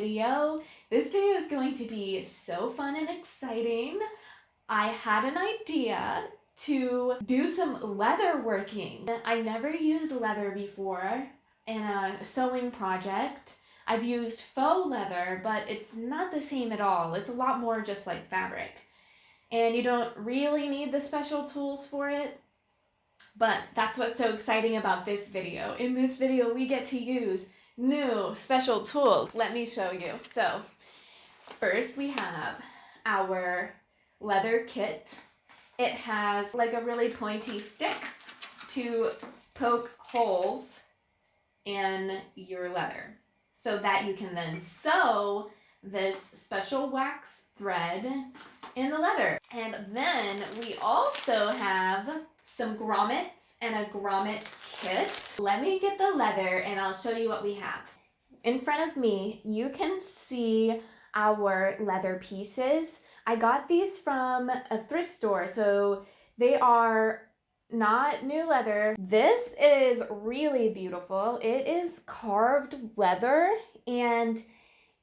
video. This video is going to be so fun and exciting. I had an idea to do some leather working. I never used leather before in a sewing project. I've used faux leather, but it's not the same at all. It's a lot more just like fabric. And you don't really need the special tools for it. But that's what's so exciting about this video. In this video, we get to use new special tools. Let me show you. So first we have our leather kit. It has like a really pointy stick to poke holes in your leather so that you can then sew this special wax thread in the leather. And then we also have some grommets and a grommet kit. Let me get the leather and I'll show you what we have. In front of me, you can see our leather pieces. I got these from a thrift store, so they are not new leather. This is really beautiful. It is carved leather, and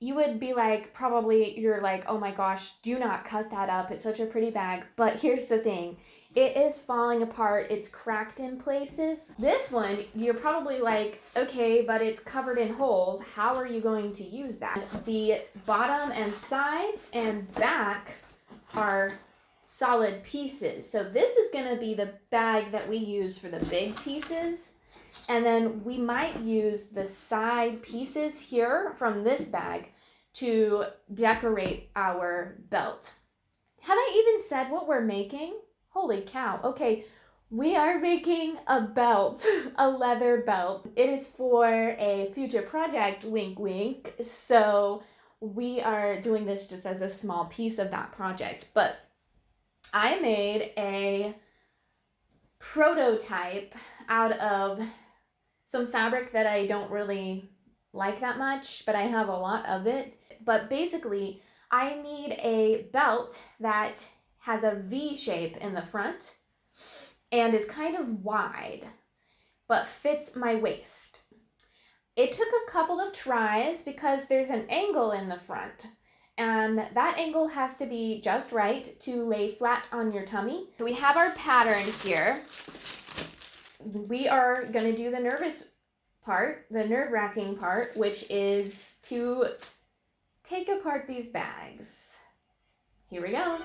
you would be like, probably you're like, oh my gosh, do not cut that up. It's such a pretty bag. But here's the thing. It is falling apart. It's cracked in places. This one, you're probably like, okay, but it's covered in holes. How are you going to use that? The bottom and sides and back are solid pieces. So this is going to be the bag that we use for the big pieces. And then we might use the side pieces here from this bag to decorate our belt. Have I even said what we're making? Holy cow. Okay, we are making a belt, a leather belt. It is for a future project, wink wink. So we are doing this just as a small piece of that project. But I made a prototype out of some fabric that I don't really like that much, but I have a lot of it. But basically, I need a belt that has a V shape in the front and is kind of wide, but fits my waist. It took a couple of tries because there's an angle in the front, and that angle has to be just right to lay flat on your tummy. So we have our pattern here. We are gonna do the nervous part, the nerve-wracking part, which is to take apart these bags. Here we go.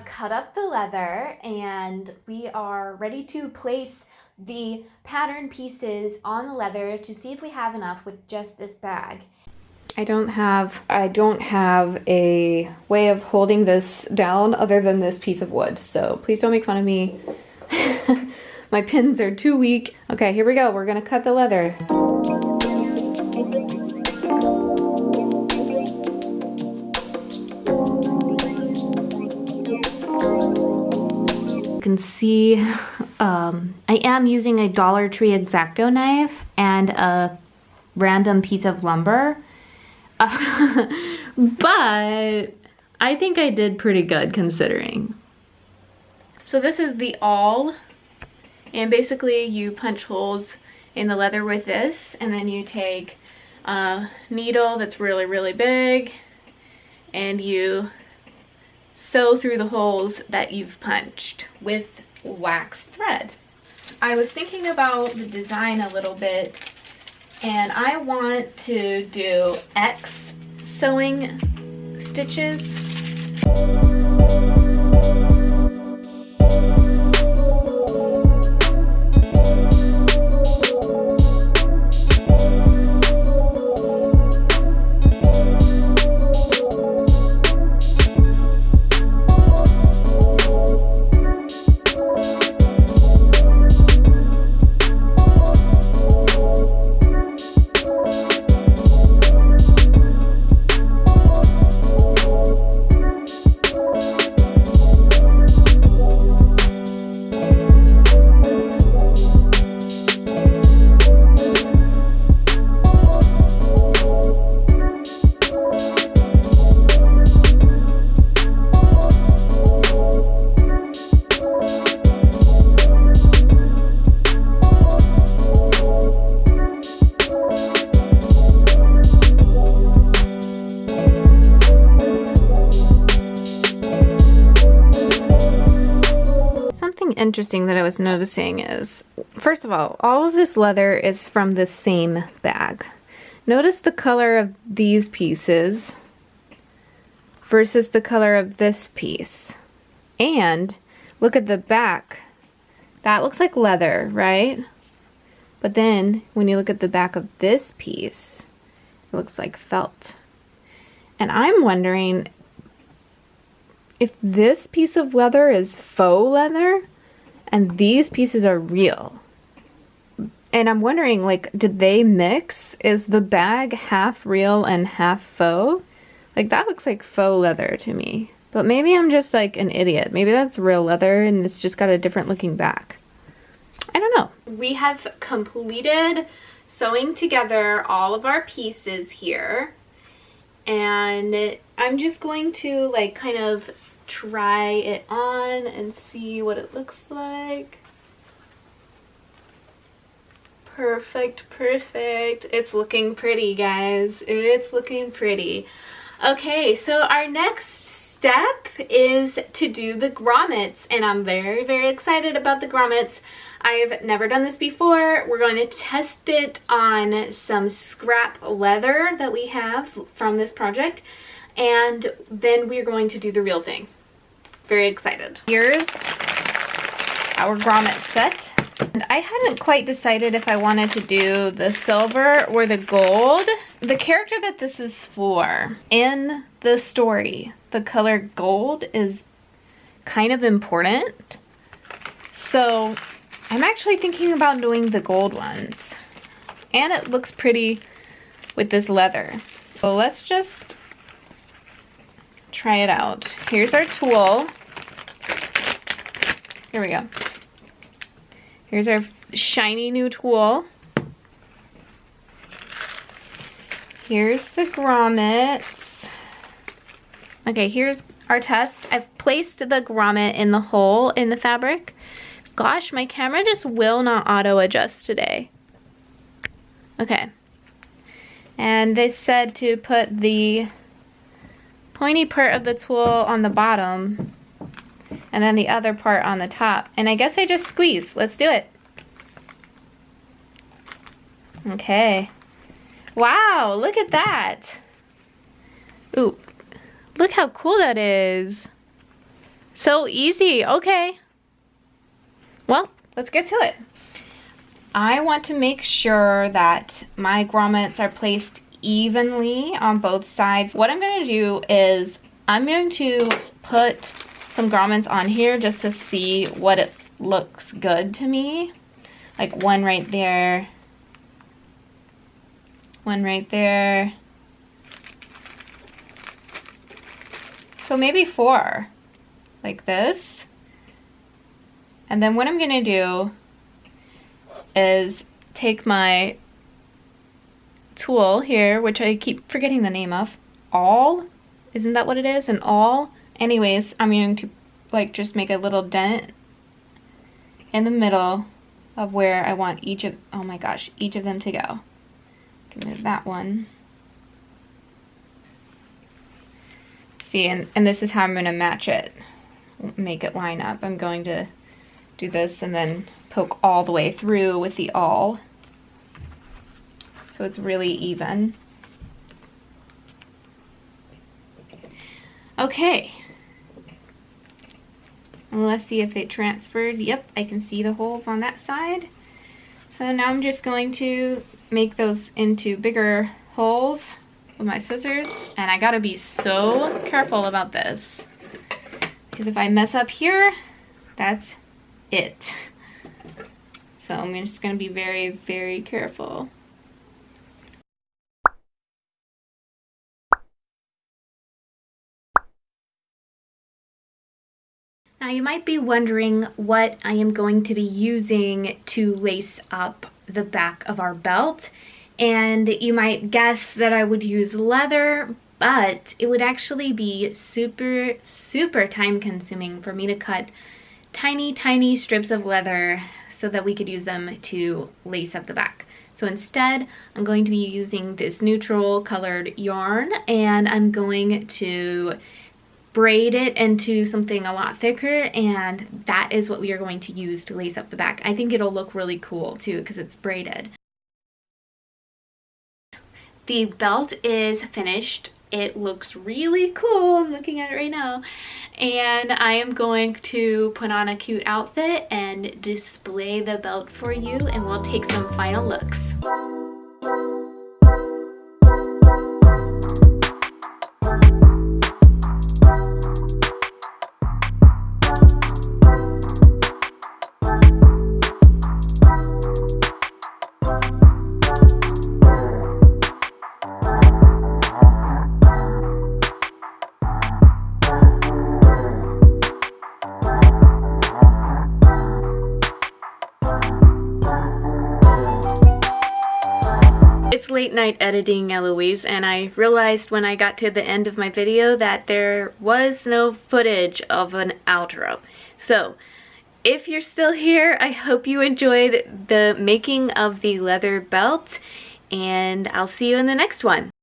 Cut up the leather and we are ready to place the pattern pieces on the leather to see if we have enough with just this bag. I don't have a way of holding this down other than this piece of wood, so please don't make fun of me. My pins are too weak. Okay, here we go. We're gonna cut the leather. Can see I am using a Dollar Tree X-Acto knife and a random piece of lumber, but I think I did pretty good considering. So this is the awl, and basically you punch holes in the leather with this, and then you take a needle that's really big and you sew through the holes that you've punched with wax thread. I was thinking about the design a little bit, and I want to do X sewing stitches. interesting that I was noticing is, first of all of this leather is from the same bag. Notice the color of these pieces versus the color of this piece. And look at the back. That looks like leather, right? But then when you look at the back of this piece, it looks like felt. And I'm wondering if this piece of leather is faux leather and these pieces are real. And I'm wondering, like, did they mix? Is the bag half real and half faux? Like, that looks like faux leather to me. But maybe I'm just like an idiot. Maybe that's real leather and it's just got a different looking back. I don't know. We have completed sewing together all of our pieces here. And I'm just going to like kind of try it on and see what it looks like. Perfect, perfect. It's looking pretty, guys. It's looking pretty. Okay, so our next step is to do the grommets, and I'm very, very excited about the grommets. I've never done this before. We're going to test it on some scrap leather that we have from this project, and then we're going to do the real thing. Very excited. Here's our grommet set. And I hadn't quite decided if I wanted to do the silver or the gold. The character that this is for, in the story, the color gold is kind of important. So I'm actually thinking about doing the gold ones. And it looks pretty with this leather. So let's just try it out. Here's our tool. Here we go. Here's our shiny new tool. Here's the grommets. Okay, here's our test. I've placed the grommet in the hole in the fabric. Gosh, my camera just will not auto adjust today. Okay. And they said to put the pointy part of the tool on the bottom and then the other part on the top. And I guess I just squeeze. Let's do it. Okay. Wow, look at that. Ooh, look how cool that is. So easy. Okay. Well, let's get to it. I want to make sure that my grommets are placed evenly on both sides. What I'm going to do is I'm going to put some grommets on here just to see what it looks good to me. Like one right there. One right there. So maybe 4. Like this. And then what I'm gonna do is take my tool here, which I keep forgetting the name of. Awl? Isn't that what it is? An awl? Anyways, I'm going to like just make a little dent in the middle of where I want each of, oh my gosh, each of them to go. Can move that one. See, and this is how I'm going to match it. Make it line up. I'm going to do this and then poke all the way through with the awl. So it's really even. Okay. Let's see if it transferred. Yep, I can see the holes on that side. So now I'm just going to make those into bigger holes with my scissors. And I gotta be so careful about this, because if I mess up here, that's it. So I'm just gonna be very, very careful. Now you might be wondering what I am going to be using to lace up the back of our belt, and you might guess that I would use leather, but it would actually be super, super time consuming for me to cut tiny, tiny strips of leather so that we could use them to lace up the back. So instead, I'm going to be using this neutral colored yarn, and I'm going to braid it into something a lot thicker, and that is what we are going to use to lace up the back. I think it'll look really cool too because it's braided. The belt is finished. It looks really cool. I'm looking at it right now. And I am going to put on a cute outfit and display the belt for you, and we'll take some final looks. It's late night editing, Eloise, and I realized when I got to the end of my video that there was no footage of an outro. So, if you're still here, I hope you enjoyed the making of the leather belt, and I'll see you in the next one.